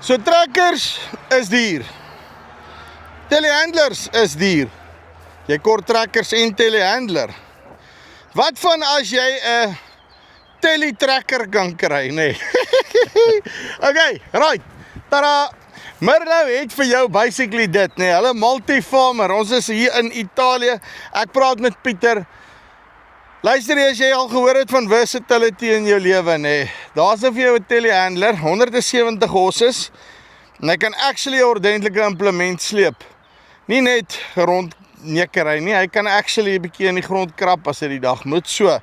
So trekkers is duur. Telehandlers is duur. Jy kort trekkers en telehandler. Wat van as jy 'n teletrekker kan kry, nee? Okay, right. Tada! Merlou het vir jou basically dit, nee, hulle multifarmer. Ons is hier in Italië. Ek praat met Pieter. Luister jy, as jy al gehoor het van versatility in jou lewe, nee. Daar's vir jou 'n telehandler, 170 horses. En hy kan actually 'n ordentlike implement sleep. Nie net rondnekery nie, hy kan actually 'n bietjie in die grond krap as hy die dag moet. So,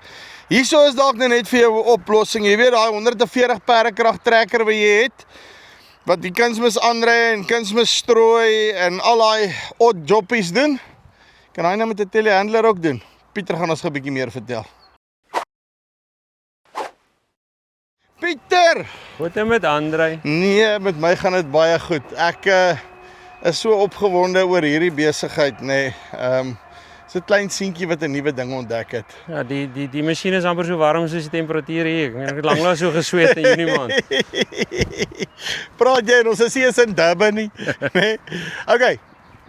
hierso is dalk net vir jou 'n oplossing. Jy weet daai 140 perdekrag trekker wat jy het, wat die kunsmis aanry en kunsmis strooi en al daai odd jobbies doen, kan hy nou met 'n telehandler ook doen. Pieter gaan ons 'n bietjie meer vertel. Pieter! Goed en met Andrei? Nee, met my gaan dit baie goed. Ek is so opgewonde oor hierdie besigheid, nee. Dis 'n klein seentjie wat 'n nuwe ding ontdek het. Ja, die masjien is amper so warm soos die temperatuur hier. Ek het lanklaas so gesweet in Junie maand. Praat jy, ons is nie eens in Durban nie. Nee. Okay.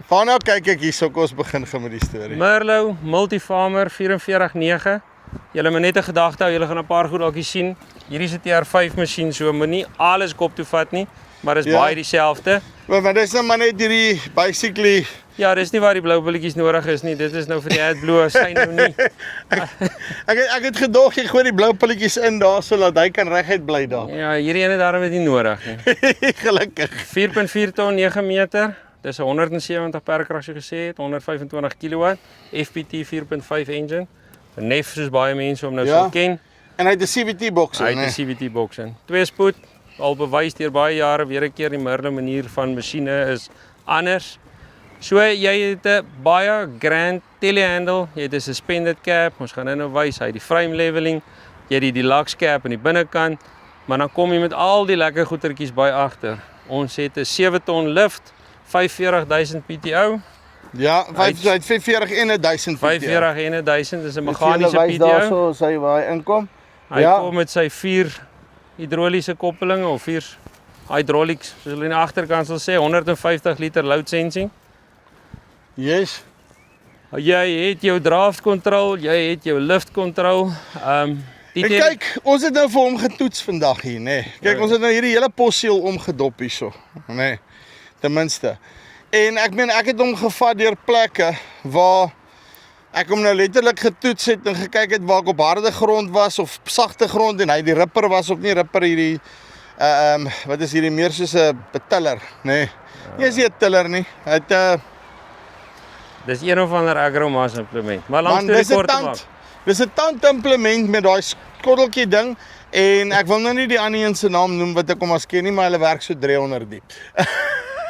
Van nou kyk ek hierso, kom ons begin met die storie. Merlou, multifarmer 44.9. Julle moet net 'n gedagte hou, julle gaan 'n paar goed dalk sien. Hierdie is 'n TR5 masjien, so moenie alles kop toe vat nie, maar dis baie dieselfde. Maar dis nou maar net hierdie basically. Ja, dis nie waar die blou billetjies nodig is nie. Dit is nou vir die AdBlue, sy nou nie. Ek het gedog jy gooi die blou pilletjies in daar sodat hy kan reguit bly daar. Ja, hierdie ene daarom is nie nodig nie. Gelukkig. 4.4 ton, 9 meter. Dis 'n 170 perdekrag so gesê het, 125 kW, FPT 4.5 engine. 'n Nef soos baie mense hom nou sal ken. En hy het 'n CVT boks in, Hy het 'n CVT boks in. 2 spoed, al bewys deur baie jare weer 'n keer die Merlou manier van masjiene is anders. So jy het 'n baie grand telehandle, jy het 'n suspended cap, ons gaan nou wys, hy het die frame leveling, jy het die deluxe cap aan die binnekant, maar dan kom jy met al die lekker goetertjies by agter. Ons het 'n 7 ton lift, 45.000 PTO. Ja, 45 en 1000 PTO. 45 en 1000 is 'n meganiese PTO. Daarso as hy waar hy inkom. Hy kom met sy 4 hidroliese koppelinge of 4 hydraulics, soos hulle aan die agterkant sal sê, 150 liter load sensing. Yes. Jy het jou draft control, jy het jou lift control. En kyk, ons het nou vir hom getoets vandag hier, nê. Nee. Kyk, ons het nou hierdie hele possiel omgedop hierso, nê. Nee. Ten minste. En ek meen ek het hom gevat deur plekke waar ek hom nou letterlik getoets het en gekyk het waar ek op harde grond was of sagte grond en hy die ripper was of nie ripper hierdie wat is hierdie meer soos 'n tiller, nê. Nee. Nie is nie 'n tiller nie. Hy het dis een of ander Agromas implement. Maar langs die kort maak. Dis 'n tandimplement met daai skotteltjie ding en ek wil nou nie die ander een se naam noem wat ek hom as ken nie, maar hulle werk so 300 diep.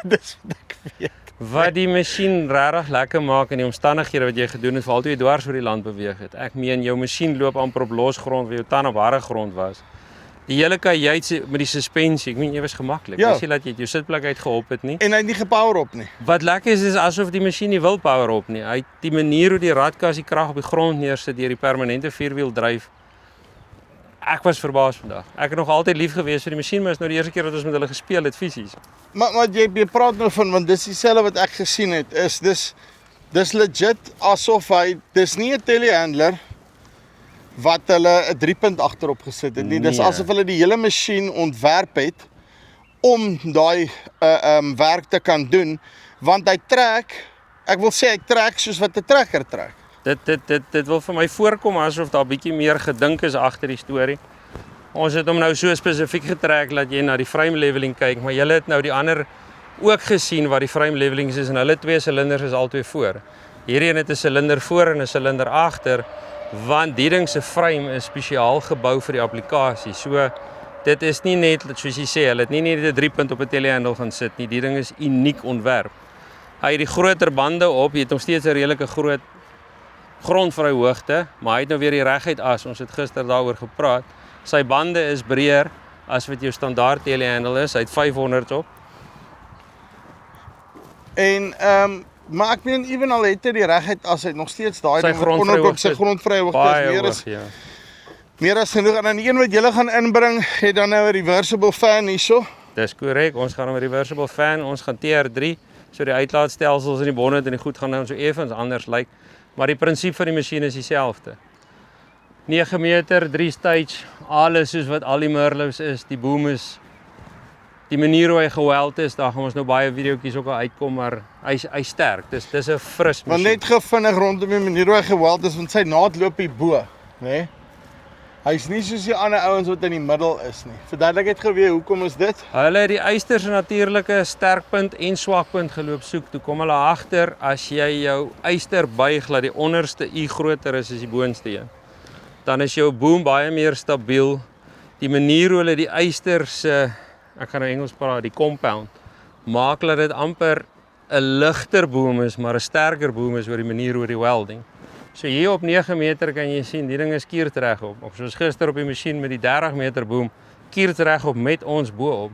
Dis wat ek weet. Wat die masjien regtig lekker maak in die omstandighede wat jy gedoen het, veral toe jy dwars oor die land beweeg het. Ek meen jou masjien loop amper op losgrond waar jou tande op harde grond was. Die hele kajuit met die suspensie, ek meen jy was gemaklik. Jy sien dat jy jou sitplek uit gehop het nie. En hy het nie gepower op nie. Wat lekker is asof die masjien nie wil power op nie. Hy die manier hoe die radkas die krag op die grond neersit deur die permanente vierwiel dryf. Ek was verbaas vandag. Ek het nog altyd lief gewees vir die masjien, maar is nou die eerste keer dat ons met hulle gespeel het fisies. Maar jy praat nou van, want dis dieselfde wat ek gesien het, is dis legit asof dis nie 'n telehandler wat hulle 'n 3-punt agterop gesit het nie. Dis asof hulle die hele masjien ontwerp het om daai werk te kan doen, want hy trek, ek wil sê hy trek soos wat 'n trekker trek. Dit wil vir my voorkom asof daar bietjie meer gedink is agter die storie. Ons het hom nou so spesifiek getrek dat jy na die frame leveling kyk, maar julle het nou die ander ook gesien wat die frame levelings is en hulle 2 silinders is albei voor. Hierdie een het 'n silinder voor en 'n silinder agter, want die ding se frame is spesiaal gebou vir die applikasie. So dit is nie net soos jy sê, hulle het nie net 'n 3-punt op 'n telehandle gaan sit nie. Die ding is uniek ontwerp. Hy het die groter bande op, jy het nog steeds 'n redelike groot grondvry hoogte, maar hy het nou weer die reguit as. Ons het gister daaroor gepraat. Sy bande is breër as wat jou standaard telehandle is. Hy het 500 op. En maar ek meen ewenal het hy die reguit as hy nog steeds daai ding onderkop sy grondvry hoogte is meer as genoeg. En dan die een wat julle gaan inbring het dan nou 'n reversible fan hierso. Dis korrek. Ons gaan 'n reversible fan, ons gaan TR3, so die uitlaatstelsels in die bonnet en die goed gaan nou so effens anders lyk, maar die prinsip van die masjien is dieselfde. 9 meter, 3 stage, alles soos wat al die Merlots is, die boom is, die manier hoe hy geweld is, daar gaan ons nou baie videoetjies ook al uitkom, maar hy sterk, dis 'n fris Maar masjien. net gevinnig rondom die manier hoe hy geweld is, want sy naad loop hier bo, né? Hy's nie soos die ander ouens wat in die middel is nie. Verduidelik geweet, hoekom is dit? Hulle het die yster se natuurlike sterkpunt en swakpunt geloop soek. Toe kom hulle agter as jy jou yster buig dat die onderste u groter is as die boonste een. Dan is jou boom baie meer stabiel. Die manier hoe hulle die yster se, ek gaan nou Engels praat, die compound, maak dat dit amper 'n ligter boom is, maar 'n sterker boom is oor die manier hoe die welding. So hier op 9 meter kan jy sien, die ding is kiersd regop. Of soos gister op die masjien met die 30 meter boom, kiersd regop met ons bo-op.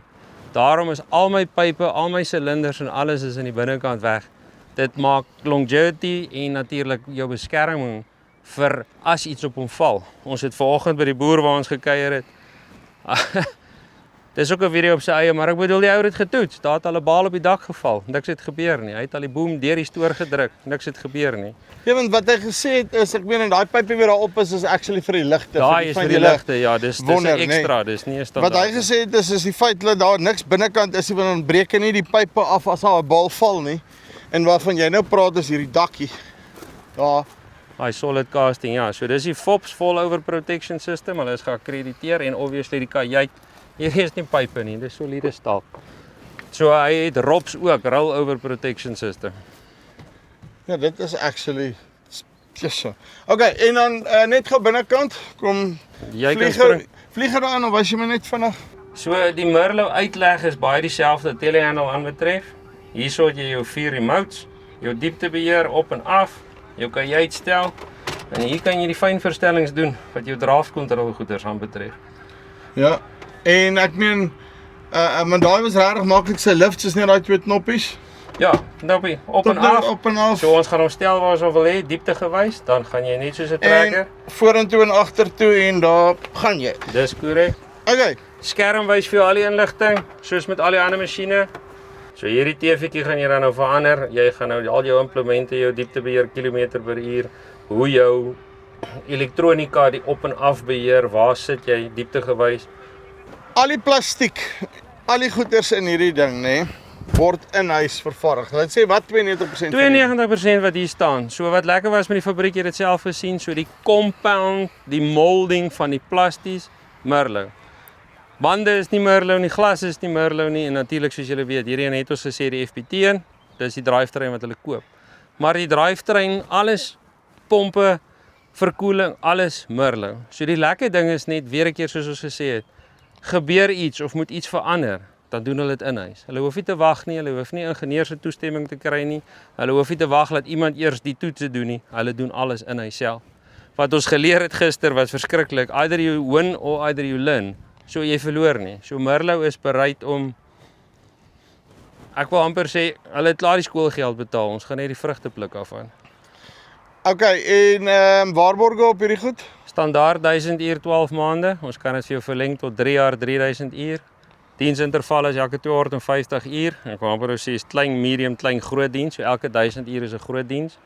Daarom is al my pype, al my silinders en alles is in die binnekant weg. Dit maak longevity en natuurlik jou beskerming vir as iets op hom val. Ons het vanoggend by die boer waar ons gekuier het. Dis ook 'n video op sy eie, maar ek bedoel die ou het getoets. Daar het al 'n baal op die dak geval. Niks het gebeur nie. Hy het al die boom deur die stoor gedruk. Niks het gebeur nie. Ja, want wat hy gesê het is, ek meen en daai pypie wat daar op is actually vir die ligte. Daai is vir die ligte, ja, dis wonder, 'n ekstra, dis nie 'n Wat standaard. hy gesê het is die feit dat daar niks binnekant is, want dan breek hy nie die pype af as daar 'n bal val nie. En waarvan jy nou praat is hierdie dakkie. Ja, Daai solid casting, ja. So dis die FOPS Fallover Protection System. Hulle is geakkrediteer en obviously die kajuit. Hier is nie pype nie, dis soliede staal. So hy het ROPS ook, Rollover Protection System. ja, dit is actually so. Okay, en dan net gou binnekant kom Jy kan spring. vlieger daar aan of was jy maar net vinnig? So die Merlot uitleg is baie dieselfde telehandle aanbetref. Hierso het jy jou 4 remotes, jou dieptebeheer op en af, jou kajuit stel en hier kan jy die fynverstellings doen wat jou draafkontrole goeders aanbetref. Ja. En ek meen maar daai was regtig maklik, sy lift is net daai 2 knoppies. Ja, knoppie, op en Tot nou af. op en af. So ons gaan hom stel waar ons wil hê, diepte gewys, dan gaan jy net soos 'n trekker. En vorentoe en agtertoe en daar gaan jy. Dis korrek. Okay. Skerm wys vir jou al die inligting, soos met al die ander masjiene. So hierdie TV'tjie gaan jy dan nou verander. Jy gaan nou al jou implemente, jou dieptebeheer, kilometer per uur, hoe jou elektronika die op en af beheer, waar sit jy diepte gewys. Al die plastiek, al die goeders in hierdie ding, nê, word in huis vervaardig. Laat sê wat 92%. 92% wat hier staan. So wat lekker was met die fabriek, jy het dit self gesien, so die compound, die molding van die plasties, Merlot. Bande is nie Merlot nie, glas is nie Merlot nie en natuurlik soos julle weet, hierdie een het ons gesê die FPT, dis die dryftrein wat hulle koop. Maar die dryftrein, alles pompe, verkoeling, alles Merlot. So die lekker ding is net weer 'n keer soos ons gesê het, gebeur iets of moet iets verander, dan doen hulle dit in huis. Hulle hoef nie te wag nie, hulle hoef nie ingenieur se toestemming te kry nie. Hulle hoef nie te wag dat iemand eers die toetse doen nie. Hulle doen alles in huis self. Wat ons geleer het gister was verskriklik. Either you win or either you learn. So jy verloor nie. So Merlot is bereid om, ek wil amper sê, hulle het klaar die skoolgeld betaal. Ons gaan net die vrugte pluk af aan. Okay, en waarborge op hierdie goed? Standaard 1000 uur 12 maande. Ons kan dit vir jou verleng tot 3 jaar 3000 uur. Diensinterval is elke 250 uur. Ek wil amper nou sê is klein, medium, klein, groot diens. So elke 1000 uur is 'n groot diens.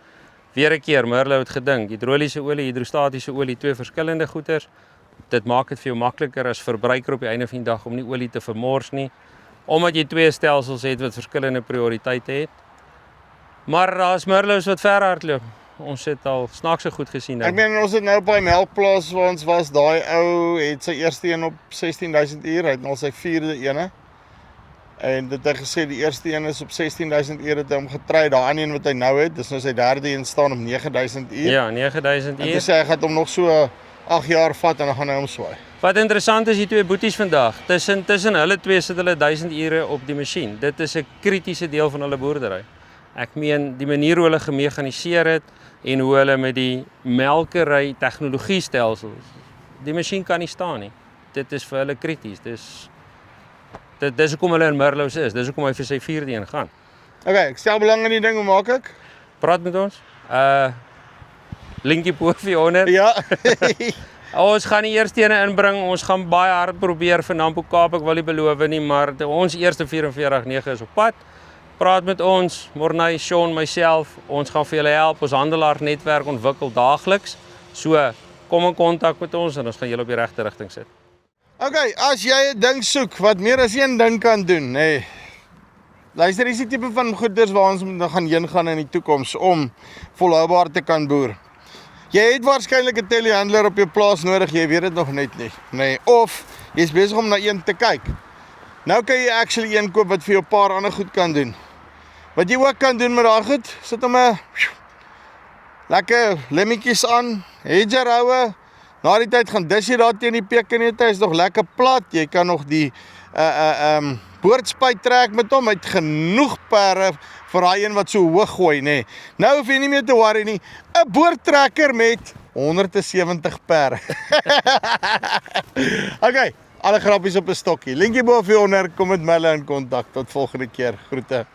Weer 'n keer, Merlot het gedink, hidroliese olie, hidrostatiese olie, twee verskillende goeders. Dit maak dit vir jou makliker as verbruiker op die einde van die dag om nie olie te vermors nie. Omdat jy twee stelsels het wat verskillende prioriteite het. Maar daar's Merlots wat ver hardloop. Ons het al snaakse goed gesien Ek dan. meen ons het nou op by melkplaas waar ons was, daai ou het sy eerste een op 16000 uur, hy het nou sy 4de ene. En dit het gesê die eerste een is op 16000 uur het hy hom getry, daai ander een wat hy nou het, dis nou sy derde een staan op 9000 uur. Ja, 9000 En uur. toe sê hy gaan hom nog so 8 jaar vat en dan gaan hy hom swaai. Wat interessant is, die twee boeties vandag, tussen hulle twee sit hulle 1000 ure op die masjien. Dit is 'n kritiese deel van hulle boerdery. Ek meen die manier hoe hulle gemekaniseer het en hoe hulle met die melkery tegnologie stelsels, die masjien kan nie staan nie. Dit is vir hulle krities. Dis hoekom hulle in Merlots is. Dis hoekom hy vir sy 4de een gaan. Okay, ek stel belang in die ding, hoe maak ek? Praat met ons. Linkie bo vir onder. Ja. Ons gaan die eerste ene inbring, ons gaan baie hard probeer vir Nampo Kaap, ek wil nie beloof nie, maar ons eerste 44-9 is op pad. Praat met ons, Morney, Sean, myself, ons gaan vir julle help, ons handelaarnetwerk ontwikkel daagliks. So, kom in kontak met ons en ons gaan julle op die regte rigting sit. Okay, as jy 'n ding soek wat meer as een ding kan doen, nee. Luister, dis die tipe van goeders waar ons gaan heen gaan in die toekoms om volhoubaar te kan boer. Jy het waarskynlik 'n telehandler op jou plaas nodig, jy weet dit nog net nie. Nee, of jy's besig om na een te kyk. Nou kan jy actually een koop wat vir jou 'n paar ander goed kan doen. Wat jy ook kan doen met daai goed, sit hom 'n lekker lemmetjies aan, hedger houe. Na die tyd gaan dis jy daar teen die pekanete, is nog lekker plat. Jy kan nog die boordspuit trek met hom, hy het genoeg pere vir daai een wat so hoog gooi, nê. Nou hoef jy nie meer te worry nie. 'n Boordtrekker met 170 pere. Okay, alle grappies op 'n stokkie. Linkie bo of hieronder, kom met Melle in kontak. Tot volgende keer. Groete.